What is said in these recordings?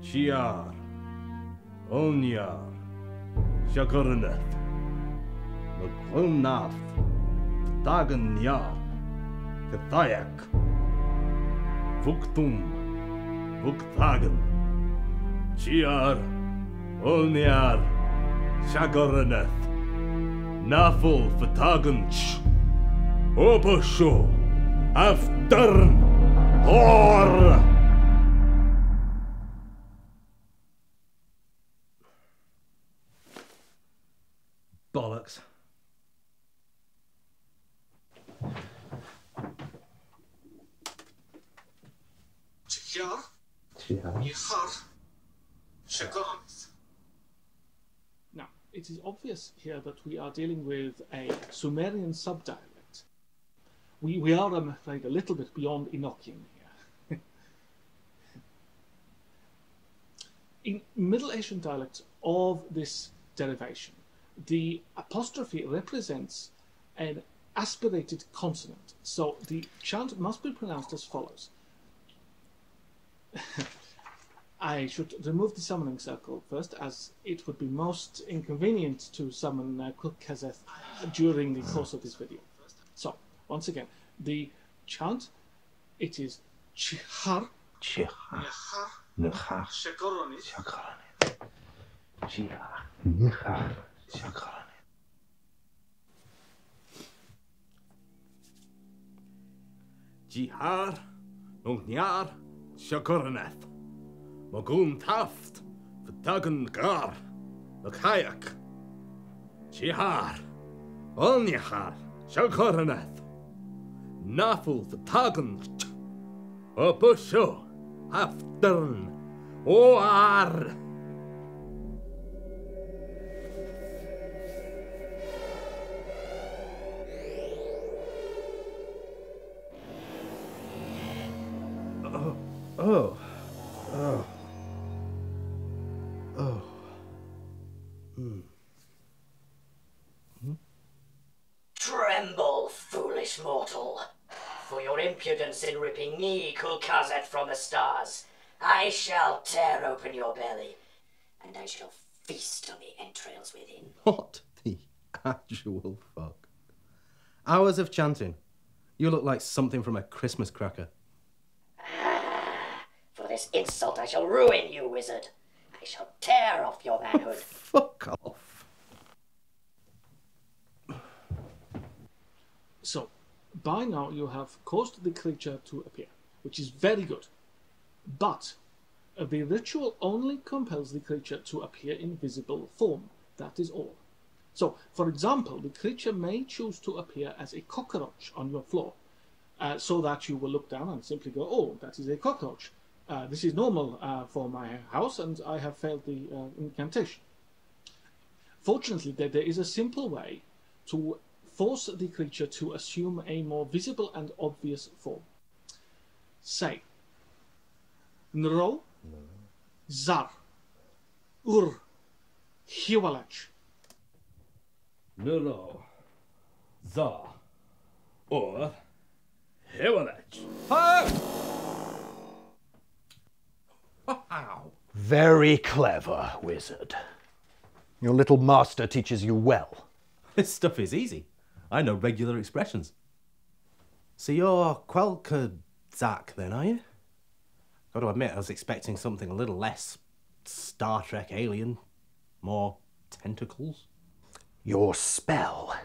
Chiar, Onyar, Shakaranath, Magrumnath, Dagan Yar, Kathayak, Vuktum, Vukthagan, Chiar, Onyar, Shakaranath, Naful Fataganch, Opasho, Aftarn, Hor. Bollocks. Now, it is obvious here that we are dealing with a Sumerian subdialect. We are, I'm afraid, a little bit beyond Enochian here. In Middle Asian dialects of this derivation, the apostrophe represents an aspirated consonant, so the chant must be pronounced as follows. I should remove the summoning circle first, as it would be most inconvenient to summon Kulkazeth during the course of this video. So, once again, the chant, it is Chihar, Chihar, Nuchar, Shakarani, Chihar, Nuchar, Shakarani. Jihar, Nungnyar, Shakaranath, Magun Taft, Fatagan Gar, Lakayak, Jihar, Onyahar, Shakaranath, Naful Fatagan, Opusho, Aftern, Oar. Tremble, foolish mortal, for your impudence in ripping me, Kulkazet, from the stars. I shall tear open your belly, and I shall feast on the entrails within. What the actual fuck? Hours of chanting. You look like something from a Christmas cracker. For this insult I shall ruin you, wizard. I shall tear off your manhood. Fuck off. So, by now you have caused the creature to appear, which is very good. But the ritual only compels the creature to appear in visible form. That is all. So, for example, the creature may choose to appear as a cockroach on your floor, so that you will look down and simply go, oh, that is a cockroach. This is normal for my house, and I have failed the incantation. Fortunately, there is a simple way to force the creature to assume a more visible and obvious form. Say, Nro, Zar, Ur, Hiwalach. Nuro, Zar, Or, Hiwalach. Wow. Very clever, wizard. Your little master teaches you well. This stuff is easy. I know regular expressions. So you're Quelkazak then, are you? Got to admit, I was expecting something a little less Star Trek alien. More tentacles. Your spell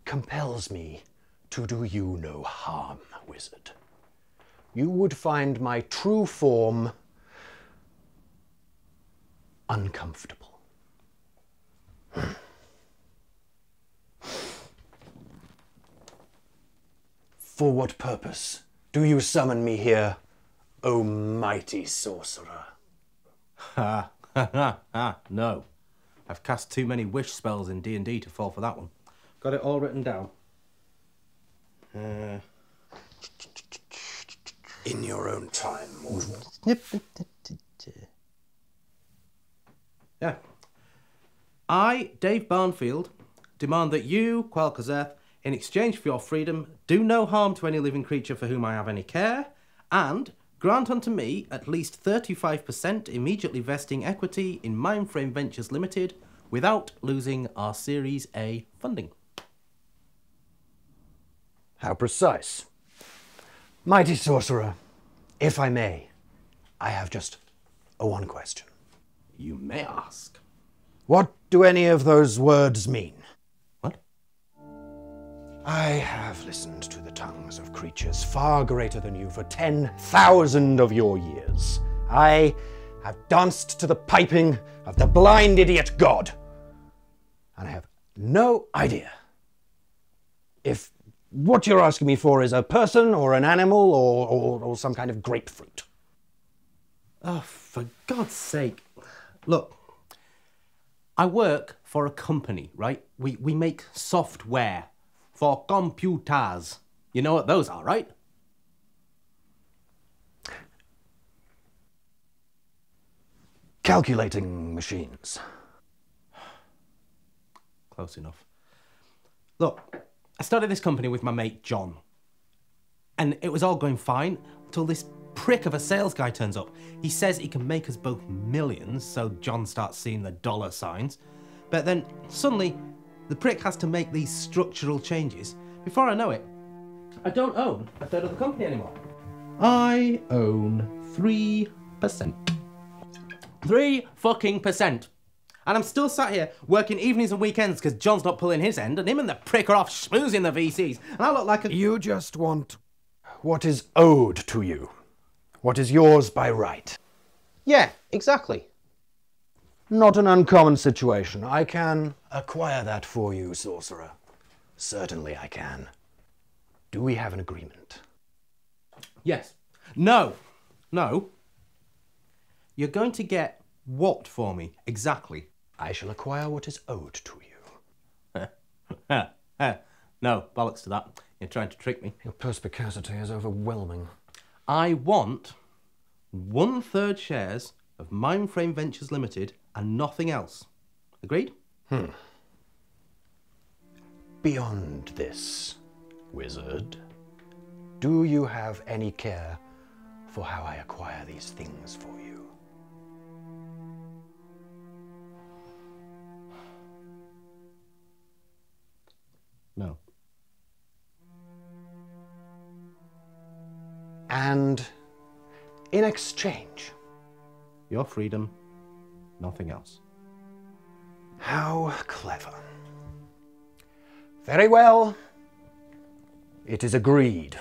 compels me to do you no harm, wizard. You would find my true form uncomfortable. For what purpose do you summon me here, O mighty sorcerer? Ha ha ha, no. I've cast too many wish spells in D&D to fall for that one. Got it all written down. In your own time, mortal. Yeah. I, Dave Barnfield, demand that you, Quelkazeth, in exchange for your freedom, do no harm to any living creature for whom I have any care, and Grant unto me at least 35% immediately vesting equity in Mindframe Ventures Limited without losing our Series A funding. How precise. Mighty sorcerer, if I may, I have just one question. You may ask. What do any of those words mean? What? I have listened to the tongues of creatures far greater than you for 10,000 of your years. I have danced to the piping of the blind idiot god. And I have no idea if what you're asking me for is a person or an animal or some kind of grapefruit. Oh, for God's sake. Look, I work for a company, right? We make software for computers. You know what those are, right? Calculating machines. Close enough. Look, I started this company with my mate John. And it was all going fine until this prick of a sales guy turns up. He says he can make us both millions, so John starts seeing the dollar signs. But then suddenly the prick has to make these structural changes. Before I know it, I don't own a third of the company anymore. I own 3%. 3% And I'm still sat here working evenings and weekends because John's not pulling his end and him and the prick are off schmoozing the VCs. And I look like a... You just want what is owed to you. What is yours by right. Yeah, exactly. Not an uncommon situation. I can acquire that for you, sorcerer. Certainly I can. Do we have an agreement? Yes. No. No. You're going to get what for me, exactly? I shall acquire what is owed to you. No, bollocks to that. You're trying to trick me. Your perspicacity is overwhelming. I want 1/3 shares of Mindframe Ventures Limited and nothing else. Agreed? Beyond this, wizard, do you have any care for how I acquire these things for you? No. And in exchange, Your freedom, nothing else. how clever. Very well. It is agreed.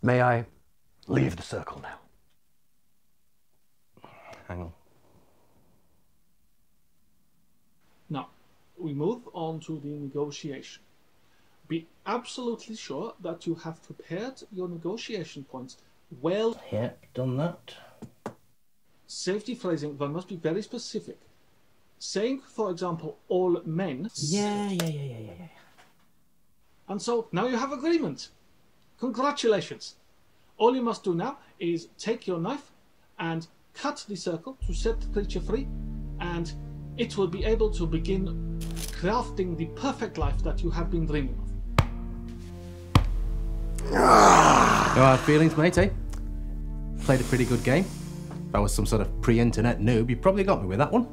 May I leave the circle now? Hang on. Now, we move on to the negotiation. Be absolutely sure that you have prepared your negotiation points well. Yeah, done that. Safety phrasing, one must be very specific. Saying, for example, all men. Yeah. And so now you have agreement. Congratulations. All you must do now is take your knife and cut the circle to set the creature free, and it will be able to begin crafting the perfect life that you have been dreaming of. No hard feelings, matey. Played a pretty good game. If I was some sort of pre-internet noob, you probably got me with that one.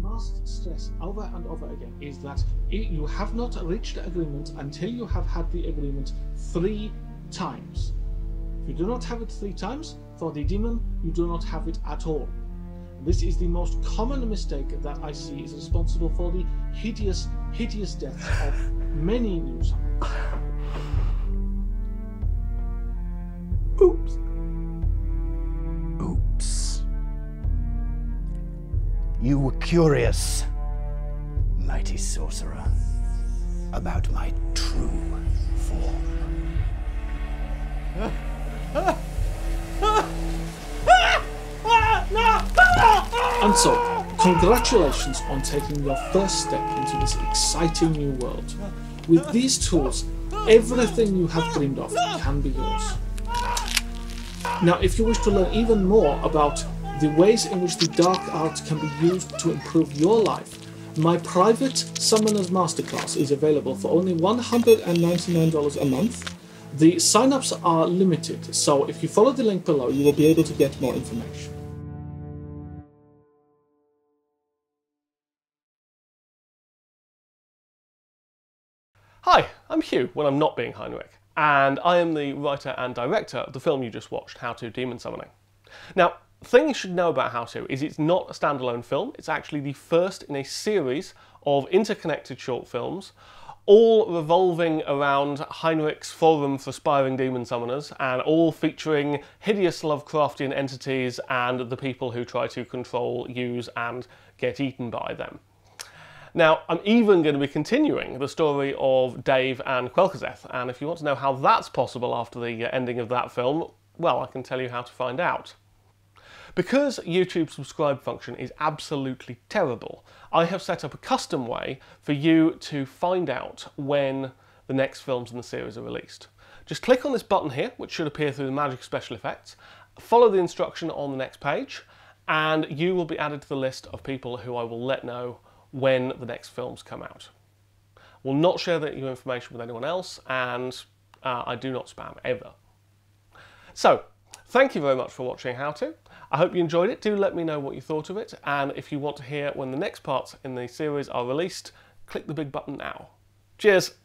Must stress over and over again is that you have not reached the agreement until you have had the agreement 3 times. If you do not have it 3 times, for the demon, you do not have it at all. This is the most common mistake that I see is responsible for the hideous deaths of many new summons. Oops. Oops. You were curious, mighty sorcerer, about my true form. And so, congratulations on taking your first step into this exciting new world. With these tools, everything you have dreamed of can be yours. Now, if you wish to learn even more about the ways in which the dark arts can be used to improve your life, My private Summoners Masterclass is available for only $199 a month. The sign-ups are limited, so if you follow the link below, you will be able to get more information. Hi, I'm Hugh when I'm not being Heinrich, and I am the writer and director of the film you just watched, HOWTO Demon Summoning. Now, the thing you should know about HOWTO is it's not a standalone film, it's actually the first in a series of interconnected short films, all revolving around Heinrich's forum for aspiring demon summoners, and all featuring hideous Lovecraftian entities and the people who try to control, use, and get eaten by them. Now, I'm even going to be continuing the story of Dave and Quel'Kazeth, and if you want to know how that's possible after the ending of that film, well, I can tell you how to find out. Because YouTube's subscribe function is absolutely terrible, I have set up a custom way for you to find out when the next films in the series are released. Just click on this button here, which should appear through the magic special effects, follow the instruction on the next page, and you will be added to the list of people who I will let know when the next films come out. Will not share your information with anyone else, and I do not spam ever. So, thank you very much for watching HOWTO. I hope you enjoyed it. Do let me know what you thought of it, and if you want to hear when the next parts in the series are released, click the big button now. Cheers!